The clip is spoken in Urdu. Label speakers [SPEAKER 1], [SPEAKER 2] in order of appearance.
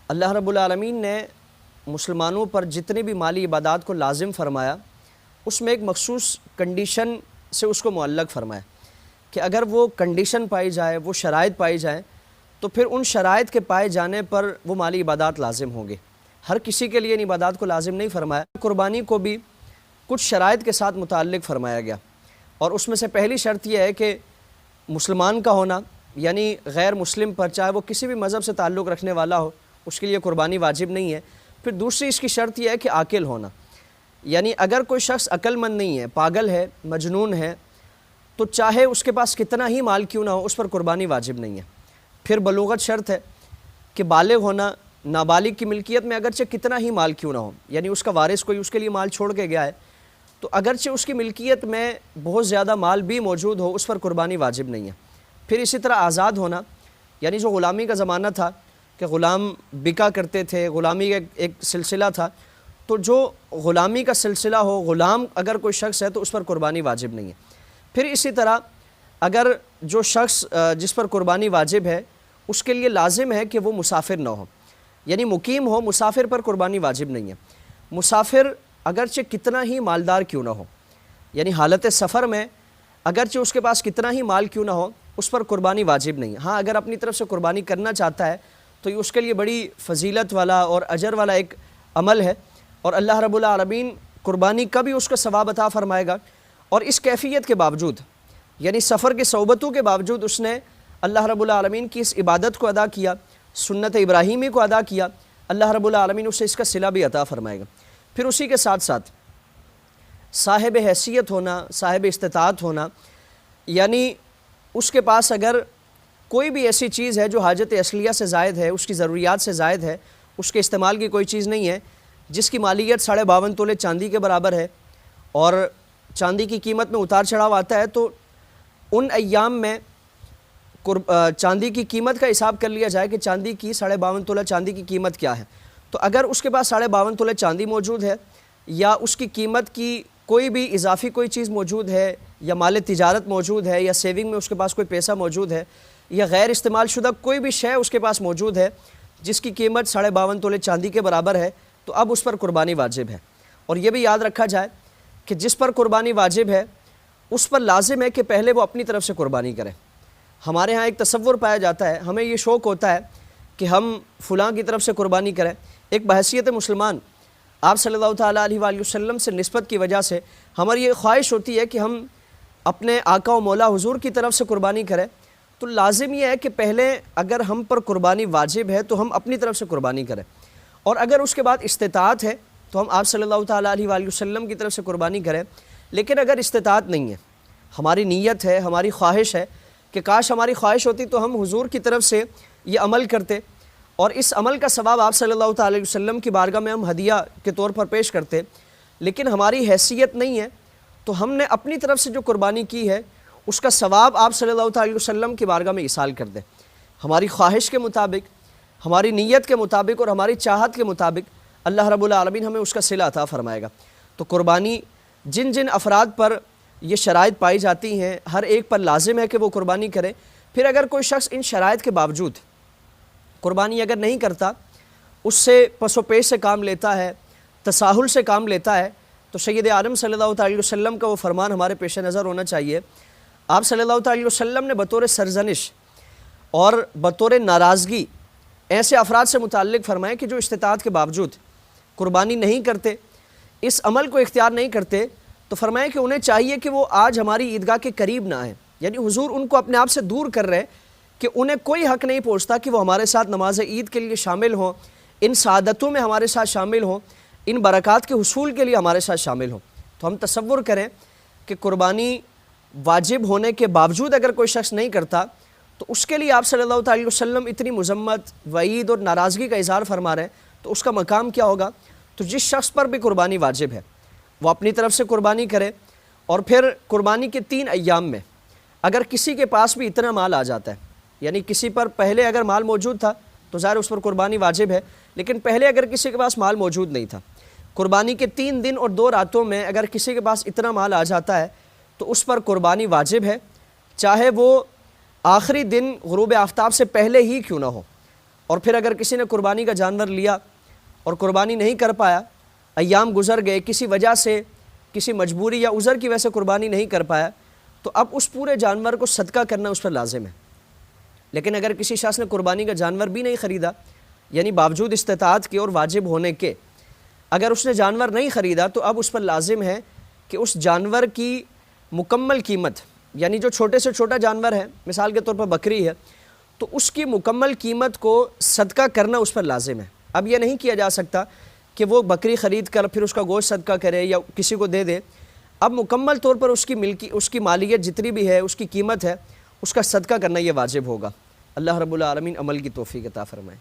[SPEAKER 1] اللہ رب العالمین نے مسلمانوں پر جتنے بھی مالی عبادات کو لازم فرمایا اس میں ایک مخصوص کنڈیشن سے اس کو معلق فرمایا کہ اگر وہ کنڈیشن پائی جائے، وہ شرائط پائی جائیں تو پھر ان شرائط کے پائے جانے پر وہ مالی عبادات لازم ہوں گے۔ ہر کسی کے لیے ان عبادات کو لازم نہیں فرمایا۔ قربانی کو بھی کچھ شرائط کے ساتھ متعلق فرمایا گیا، اور اس میں سے پہلی شرط یہ ہے کہ مسلمان کا ہونا، یعنی غیر مسلم پر چاہے وہ کسی بھی مذہب سے تعلق رکھنے والا ہو اس کے لیے قربانی واجب نہیں ہے۔ پھر دوسری اس کی شرط یہ ہے کہ عاقل ہونا، یعنی اگر کوئی شخص عقل مند نہیں ہے، پاگل ہے، مجنون ہے، تو چاہے اس کے پاس کتنا ہی مال کیوں نہ ہو اس پر قربانی واجب نہیں ہے۔ پھر بلوغت شرط ہے کہ بالغ ہونا، نابالغ کی ملکیت میں اگرچہ کتنا ہی مال کیوں نہ ہو، یعنی اس کا وارث کوئی اس کے لیے مال چھوڑ کے گیا ہے تو اگرچہ اس کی ملکیت میں بہت زیادہ مال بھی موجود ہو اس پر قربانی واجب نہیں ہے۔ پھر اسی طرح آزاد ہونا، یعنی جو غلامی کا زمانہ تھا کہ غلام بکا کرتے تھے، غلامی کا ایک سلسلہ تھا، تو جو غلامی کا سلسلہ ہو، غلام اگر کوئی شخص ہے تو اس پر قربانی واجب نہیں ہے۔ پھر اسی طرح اگر جو شخص جس پر قربانی واجب ہے اس کے لیے لازم ہے کہ وہ مسافر نہ ہو، یعنی مقیم ہو، مسافر پر قربانی واجب نہیں ہے۔ مسافر اگرچہ کتنا ہی مالدار کیوں نہ ہو، یعنی حالت سفر میں اگرچہ اس کے پاس کتنا ہی مال کیوں نہ ہو اس پر قربانی واجب نہیں ہے۔ ہاں اگر اپنی طرف سے قربانی کرنا چاہتا ہے تو یہ اس کے لیے بڑی فضیلت والا اور اجر والا ایک عمل ہے، اور اللہ رب العالمین قربانی کا بھی اس کو ثواب عطا فرمائے گا۔ اور اس کیفیت کے باوجود، یعنی سفر کے صعوبتوں کے باوجود اس نے اللہ رب العالمین کی اس عبادت کو ادا کیا، سنت ابراہیمی کو ادا کیا، اللہ رب العالمین اسے اس کا صلہ بھی عطا فرمائے گا۔ پھر اسی کے ساتھ ساتھ صاحب حیثیت ہونا، صاحب استطاعت ہونا، یعنی اس کے پاس اگر کوئی بھی ایسی چیز ہے جو حاجت اصلیہ سے زائد ہے، اس کی ضروریات سے زائد ہے، اس کے استعمال کی کوئی چیز نہیں ہے جس کی مالیت 52.5 تولے چاندی کے برابر ہے، اور چاندی کی قیمت میں اتار چڑھاؤ آتا ہے، تو ان ایام میں چاندی کی قیمت کا حساب کر لیا جائے کہ چاندی کی 52.5 تولہ چاندی کی قیمت کیا ہے۔ تو اگر اس کے پاس 52.5 تولے چاندی موجود ہے، یا اس کی قیمت کی کوئی بھی اضافی کوئی چیز موجود ہے، یا مال تجارت موجود ہے، یا سیونگ میں اس کے پاس کوئی پیسہ موجود ہے، یا غیر استعمال شدہ کوئی بھی شے اس کے پاس موجود ہے جس کی قیمت 52.5 تولے چاندی کے برابر ہے، تو اب اس پر قربانی واجب ہے۔ اور یہ بھی یاد رکھا جائے کہ جس پر قربانی واجب ہے اس پر لازم ہے کہ پہلے وہ اپنی طرف سے قربانی کرے۔ ہمارے ہاں ایک تصور پایا جاتا ہے، ہمیں یہ شوق ہوتا ہے کہ ہم فلاں کی طرف سے قربانی کریں۔ ایک بحیثیت مسلمان آپ صلی اللہ تعالیٰ علیہ وآلہ وسلم سے نسبت کی وجہ سے ہماری یہ خواہش ہوتی ہے کہ ہم اپنے آقا و مولا حضور کی طرف سے قربانی کریں، تو لازم یہ ہے کہ پہلے اگر ہم پر قربانی واجب ہے تو ہم اپنی طرف سے قربانی کریں، اور اگر اس کے بعد استطاعت ہے تو ہم آپ صلی اللہ تعالیٰ علیہ وآلہ وسلم کی طرف سے قربانی کریں۔ لیکن اگر استطاعت نہیں ہے، ہماری نیت ہے، ہماری خواہش ہے کہ کاش ہماری خواہش ہوتی تو ہم حضور کی طرف سے یہ عمل کرتے، اور اس عمل کا ثواب آپ صلی اللہ تعالیٰ علیہ وسلم کی بارگاہ میں ہم ہدیہ کے طور پر پیش کرتے، لیکن ہماری حیثیت نہیں ہے تو ہم نے اپنی طرف سے جو قربانی کی ہے اس کا ثواب آپ صلی اللہ تعالیٰ علیہ وسلم کی بارگاہ میں ایصال کر دیں۔ ہماری خواہش کے مطابق، ہماری نیت کے مطابق اور ہماری چاہت کے مطابق اللہ رب العالمین ہمیں اس کا صلہ عطا فرمائے گا۔ تو قربانی جن جن افراد پر یہ شرائط پائی جاتی ہیں ہر ایک پر لازم ہے کہ وہ قربانی کرے۔ پھر اگر کوئی شخص ان شرائط کے باوجود قربانی اگر نہیں کرتا، اس سے پس و پیش سے کام لیتا ہے، تساہل سے کام لیتا ہے، تو سید عالم صلی اللہ علیہ وسلم کا وہ فرمان ہمارے پیش نظر ہونا چاہیے۔ آپ صلی اللہ علیہ وسلم نے بطور سرزنش اور بطور ناراضگی ایسے افراد سے متعلق فرمائے کہ جو استطاعت کے باوجود قربانی نہیں کرتے، اس عمل کو اختیار نہیں کرتے، تو فرمائے کہ انہیں چاہیے کہ وہ آج ہماری عیدگاہ کے قریب نہ آئیں، یعنی حضور ان کو اپنے آپ سے دور کر رہے کہ انہیں کوئی حق نہیں پہنچتا کہ وہ ہمارے ساتھ نماز عید کے لیے شامل ہوں، ان سعادتوں میں ہمارے ساتھ شامل ہوں، ان برکات کے حصول کے لیے ہمارے ساتھ شامل ہوں۔ تو ہم تصور کریں کہ قربانی واجب ہونے کے باوجود اگر کوئی شخص نہیں کرتا تو اس کے لیے آپ صلی اللہ علیہ وسلم اتنی مذمت، وعید اور ناراضگی کا اظہار فرما رہے ہیں، تو اس کا مقام کیا ہوگا؟ تو جس شخص پر بھی قربانی واجب ہے وہ اپنی طرف سے قربانی کرے، اور پھر قربانی کے 3 ایام میں اگر کسی کے پاس بھی اتنا مال آ جاتا ہے، یعنی کسی پر پہلے اگر مال موجود تھا تو ظاہر اس پر قربانی واجب ہے، لیکن پہلے اگر کسی کے پاس مال موجود نہیں تھا، قربانی کے 3 دن اور 2 راتوں میں اگر کسی کے پاس اتنا مال آ جاتا ہے تو اس پر قربانی واجب ہے، چاہے وہ آخری دن غروب آفتاب سے پہلے ہی کیوں نہ ہو۔ اور پھر اگر کسی نے قربانی کا جانور لیا اور قربانی نہیں کر پایا، ایام گزر گئے، کسی وجہ سے، کسی مجبوری یا عذر کی وجہ سے قربانی نہیں کر پایا، تو اب اس پورے جانور کو صدقہ کرنا اس پر لازم ہے۔ لیکن اگر کسی شخص نے قربانی کا جانور بھی نہیں خریدا، یعنی باوجود استطاعت کے اور واجب ہونے کے اگر اس نے جانور نہیں خریدا، تو اب اس پر لازم ہے کہ اس جانور کی مکمل قیمت، یعنی جو چھوٹے سے چھوٹا جانور ہے، مثال کے طور پر بکری ہے، تو اس کی مکمل قیمت کو صدقہ کرنا اس پر لازم ہے۔ اب یہ نہیں کیا جا سکتا کہ وہ بکری خرید کر پھر اس کا گوشت صدقہ کرے یا کسی کو دے دے۔ اب مکمل طور پر اس کی مالیت جتنی بھی ہے، اس کی قیمت ہے، اس کا صدقہ کرنا یہ واجب ہوگا۔ اللہ رب العالمین عمل کی توفیق عطا فرمائے۔